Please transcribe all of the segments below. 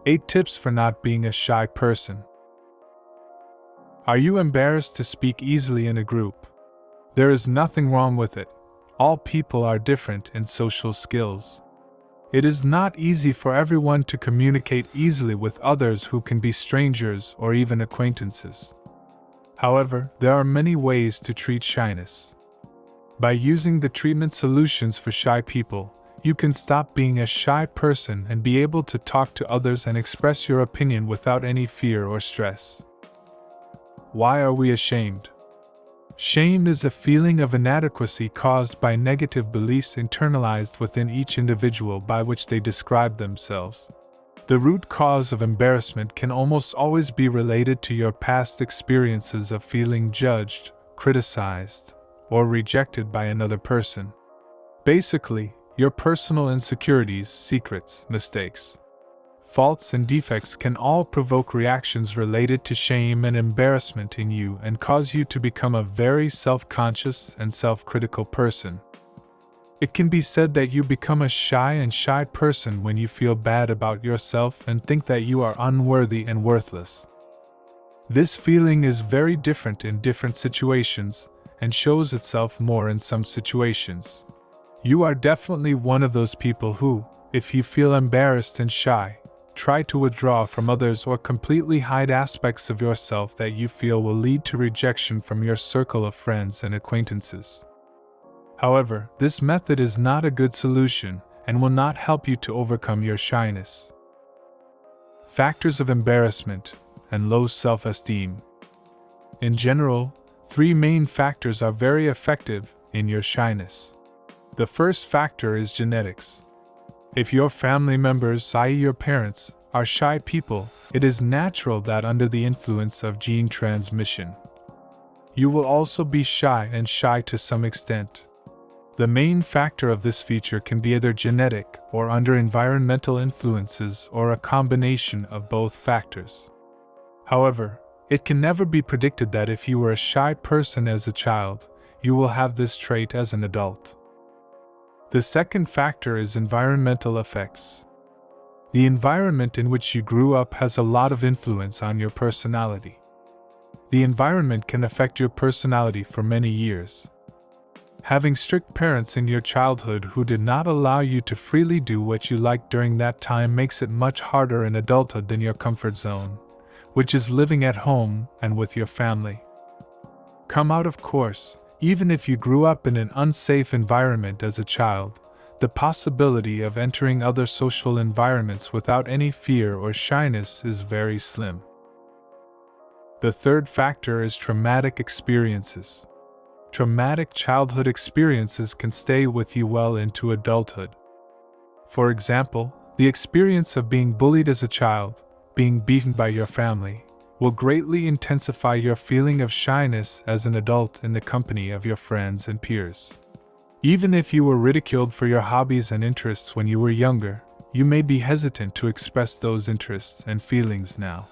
8 tips for not being a shy person. Are you embarrassed to speak easily in a group? There is nothing wrong with it. All people are different in social skills. It is not easy for everyone to communicate easily with others who can be strangers or even acquaintances. However, there are many ways to treat shyness. By using the treatment solutions for shy people, you can stop being a shy person and be able to talk to others and express your opinion without any fear or stress. Why are we ashamed? Shame is a feeling of inadequacy caused by negative beliefs internalized within each individual by which they describe themselves. The root cause of embarrassment can almost always be related to your past experiences of feeling judged, criticized, or rejected by another person. Basically, your personal insecurities, secrets, mistakes, faults, and defects can all provoke reactions related to shame and embarrassment in you and cause you to become a very self-conscious and self-critical person. It can be said that you become a shy person when you feel bad about yourself and think that you are unworthy and worthless. This feeling is very different in different situations and shows itself more in some situations. You are definitely one of those people who, if you feel embarrassed and shy, try to withdraw from others or completely hide aspects of yourself that you feel will lead to rejection from your circle of friends and acquaintances. However, this method is not a good solution and will not help you to overcome your shyness. Factors of embarrassment and low self-esteem. In general, 3 main factors are very effective in your shyness. The first factor is genetics. If your family members, i.e. your parents, are shy people, it is natural that under the influence of gene transmission, you will also be shy to some extent. The main factor of this feature can be either genetic or under environmental influences or a combination of both factors. However, it can never be predicted that if you were a shy person as a child, you will have this trait as an adult. The second factor is environmental effects. The environment in which you grew up has a lot of influence on your personality. The environment can affect your personality for many years. Having strict parents in your childhood who did not allow you to freely do what you liked during that time makes it much harder in adulthood than your comfort zone, which is living at home and with your family. Come out, of course. Even if you grew up in an unsafe environment as a child, the possibility of entering other social environments without any fear or shyness is very slim. The third factor is traumatic experiences. Traumatic childhood experiences can stay with you well into adulthood. For example, the experience of being bullied as a child, being beaten by your family, will greatly intensify your feeling of shyness as an adult in the company of your friends and peers. Even if you were ridiculed for your hobbies and interests when you were younger, you may be hesitant to express those interests and feelings now.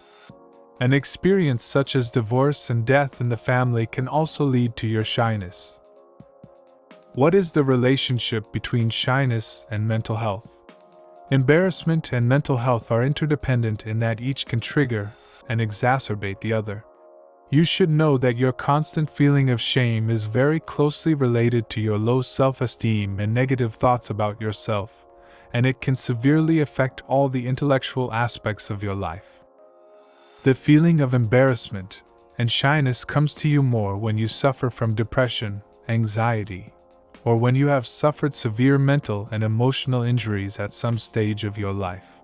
An experience such as divorce and death in the family can also lead to your shyness. What is the relationship between shyness and mental health? Embarrassment and mental health are interdependent in that each can trigger and exacerbate the other. You should know that your constant feeling of shame is very closely related to your low self-esteem and negative thoughts about yourself, and it can severely affect all the intellectual aspects of your life. The feeling of embarrassment and shyness comes to you more when you suffer from depression, anxiety, or when you have suffered severe mental and emotional injuries at some stage of your life.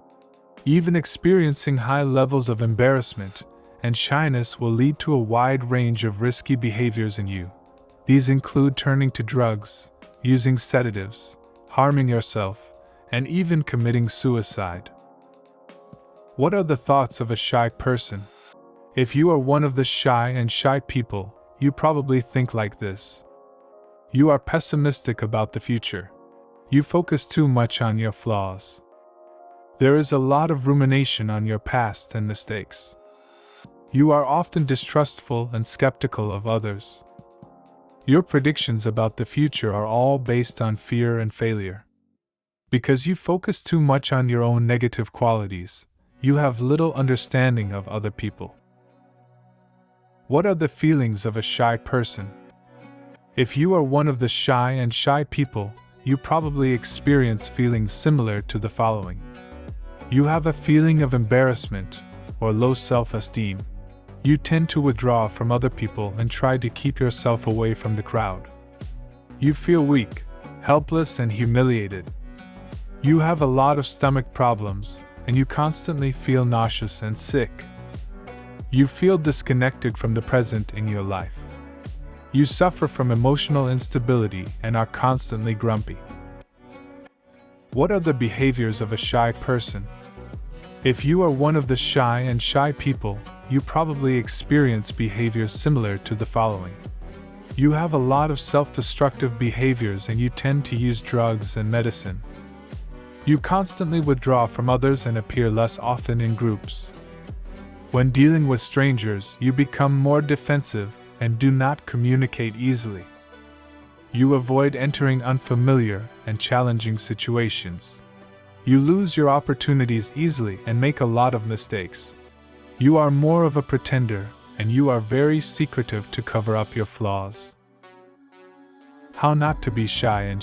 Even experiencing high levels of embarrassment and shyness will lead to a wide range of risky behaviors in you. These include turning to drugs, using sedatives, harming yourself, and even committing suicide. What are the thoughts of a shy person? If you are one of the shy people, you probably think like this. You are pessimistic about the future. You focus too much on your flaws. There is a lot of rumination on your past and mistakes. You are often distrustful and skeptical of others. Your predictions about the future are all based on fear and failure. Because you focus too much on your own negative qualities, you have little understanding of other people. What are the feelings of a shy person? If you are one of the shy people, you probably experience feelings similar to the following. You have a feeling of embarrassment or low self-esteem. You tend to withdraw from other people and try to keep yourself away from the crowd. You feel weak, helpless, and humiliated. You have a lot of stomach problems, and you constantly feel nauseous and sick. You feel disconnected from the present in your life. You suffer from emotional instability and are constantly grumpy. What are the behaviors of a shy person? If you are one of the shy people, you probably experience behaviors similar to the following. You have a lot of self-destructive behaviors and you tend to use drugs and medicine. You constantly withdraw from others and appear less often in groups. When dealing with strangers, you become more defensive and do not communicate easily. You avoid entering unfamiliar and challenging situations. You lose your opportunities easily and make a lot of mistakes. You are more of a pretender, and you are very secretive to cover up your flaws. How not to be shy.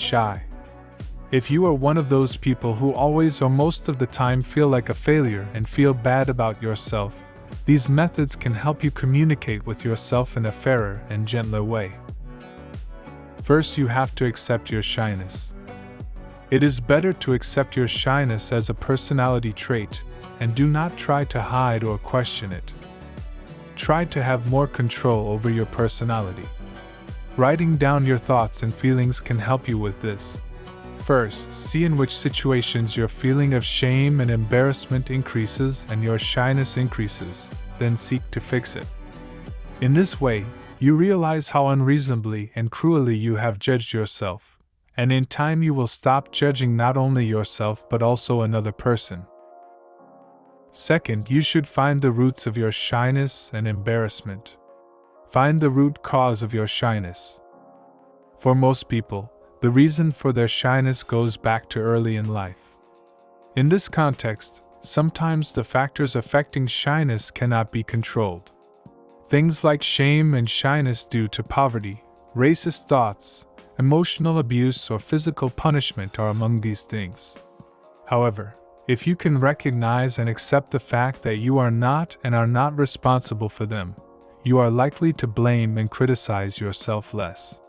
If you are one of those people who always or most of the time feel like a failure and feel bad about yourself, these methods can help you communicate with yourself in a fairer and gentler way. First, you have to accept your shyness. It is better to accept your shyness as a personality trait and do not try to hide or question it. Try to have more control over your personality. Writing down your thoughts and feelings can help you with this. First, see in which situations your feeling of shame and embarrassment increases and your shyness increases, then seek to fix it. In this way, you realize how unreasonably and cruelly you have judged yourself, and in time you will stop judging not only yourself but also another person. Second, you should find the roots of your shyness and embarrassment. Find the root cause of your shyness. For most people, the reason for their shyness goes back to early in life. In this context, sometimes the factors affecting shyness cannot be controlled. Things like shame and shyness due to poverty, racist thoughts, emotional abuse, or physical punishment are among these things. However, if you can recognize and accept the fact that you are not responsible for them, you are likely to blame and criticize yourself less.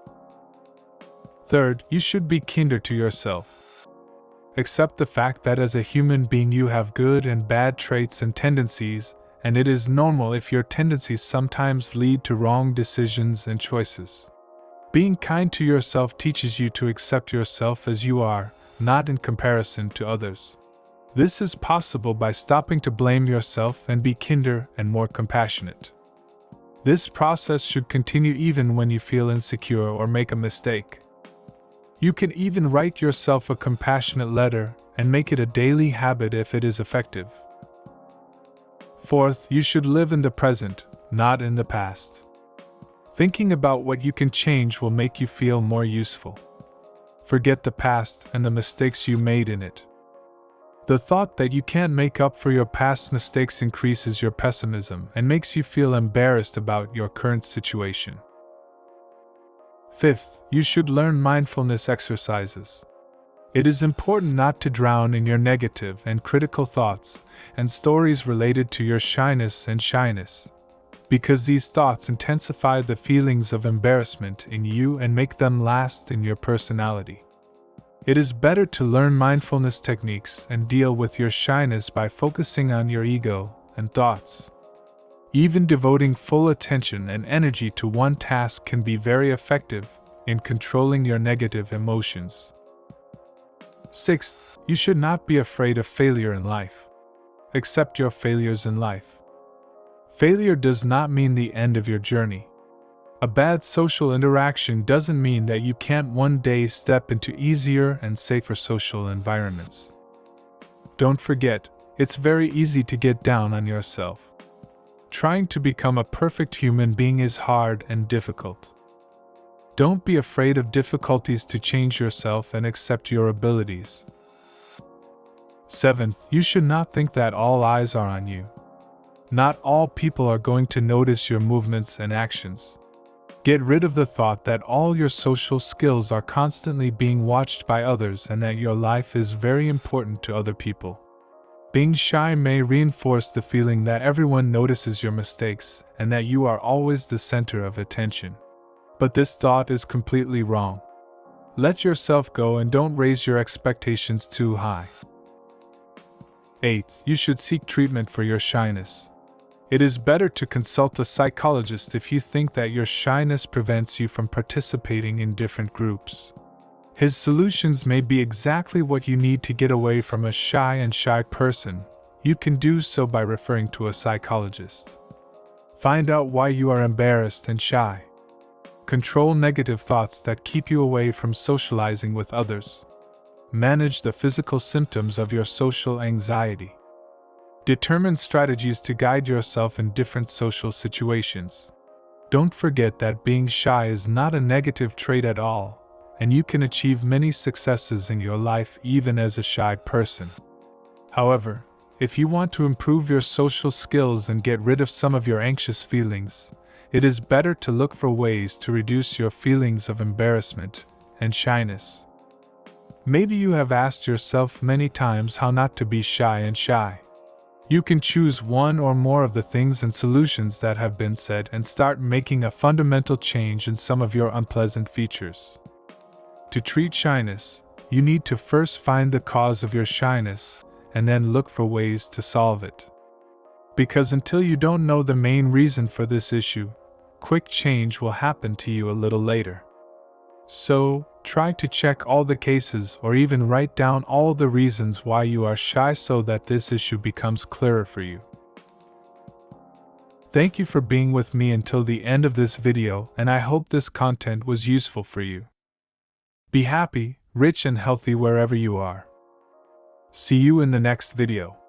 Third, you should be kinder to yourself. Accept the fact that as a human being you have good and bad traits and tendencies, and it is normal if your tendencies sometimes lead to wrong decisions and choices. Being kind to yourself teaches you to accept yourself as you are, not in comparison to others. This is possible by stopping to blame yourself and be kinder and more compassionate. This process should continue even when you feel insecure or make a mistake. You can even write yourself a compassionate letter and make it a daily habit if it is effective. Fourth, you should live in the present, not in the past. Thinking about what you can change will make you feel more useful. Forget the past and the mistakes you made in it. The thought that you can't make up for your past mistakes increases your pessimism and makes you feel embarrassed about your current situation. Fifth, you should learn mindfulness exercises. It is important not to drown in your negative and critical thoughts and stories related to your shyness, because these thoughts intensify the feelings of embarrassment in you and make them last in your personality. It is better to learn mindfulness techniques and deal with your shyness by focusing on your ego and thoughts. Even devoting full attention and energy to one task can be very effective in controlling your negative emotions. Sixth, you should not be afraid of failure in life. Accept your failures in life. Failure does not mean the end of your journey. A bad social interaction doesn't mean that you can't one day step into easier and safer social environments. Don't forget, it's very easy to get down on yourself. Trying to become a perfect human being is hard and difficult. Don't be afraid of difficulties to change yourself and accept your abilities. Seventh, you should not think that all eyes are on you. Not all people are going to notice your movements and actions. Get rid of the thought that all your social skills are constantly being watched by others and that your life is very important to other people. Being shy may reinforce the feeling that everyone notices your mistakes and that you are always the center of attention. But this thought is completely wrong. Let yourself go and don't raise your expectations too high. Eighth, you should seek treatment for your shyness. It is better to consult a psychologist if you think that your shyness prevents you from participating in different groups. His solutions may be exactly what you need to get away from a shy person. You can do so by referring to a psychologist. Find out why you are embarrassed and shy. Control negative thoughts that keep you away from socializing with others. Manage the physical symptoms of your social anxiety. Determine strategies to guide yourself in different social situations. Don't forget that being shy is not a negative trait at all, and you can achieve many successes in your life even as a shy person. However, if you want to improve your social skills and get rid of some of your anxious feelings, it is better to look for ways to reduce your feelings of embarrassment and shyness. Maybe you have asked yourself many times how not to be shy. You can choose one or more of the things and solutions that have been said and start making a fundamental change in some of your unpleasant features. To treat shyness, you need to first find the cause of your shyness and then look for ways to solve it. Because until you don't know the main reason for this issue, quick change will happen to you a little later. So, try to check all the cases or even write down all the reasons why you are shy so that this issue becomes clearer for you. Thank you for being with me until the end of this video, and I hope this content was useful for you. Be happy, rich and healthy wherever you are. See you in the next video.